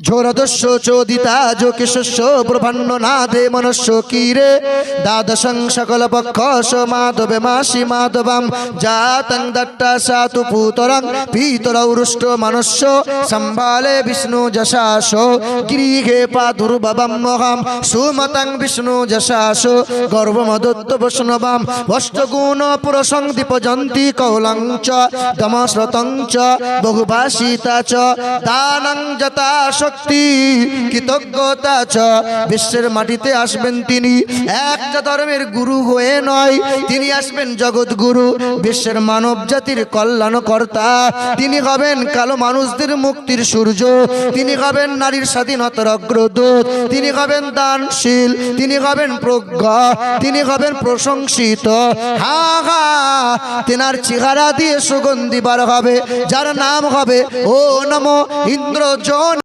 ঝোরদস্য চোদিতা যোগেশস্য ব্রহ্মাণ্ড নাদে মনস্য কীরে দ্বাদশং সকল পক্ষ মাধবে মাসি মাধবাম জাতং দট্টা সাতু পুতরং পীতরৌরুষ্ট মনুষ্য সম্ভালে বিষ্ণু যশাস গৃহে পাদুর্ভবম মহাম সুমতং বিষ্ণু যশাস গর্ভমদত্ত বৈষ্ণবাম অষ্টগুণ পুরসং দীপজন্তি কৌলং চ দমশ্রতং চ বহুভাষিতা চ দানং যথা শক্তি কৃতজ্ঞতা চ। বিশ্বের মাটিতে আসবেন তিনি একটা ধর্মের গুরু হয়ে নয়, তিনি আসবেন জগৎগুরু, বিশ্বের মানব জাতির কল্যাণকর্তা। তিনি হবেন কালো মানুষদের মুক্তির সূর্য, তিনি হবেন নারীর স্বাধীনতার অগ্রদূত, তিনি হবেন দানশীল, তিনি হবেন প্রজ্ঞা, তিনি হবেন প্রশংসিত। হা হা তেনার চেহারা দিয়ে সুগন্ধি বার হবে, যার নাম হবে ও নমো ইন্দ্রজন।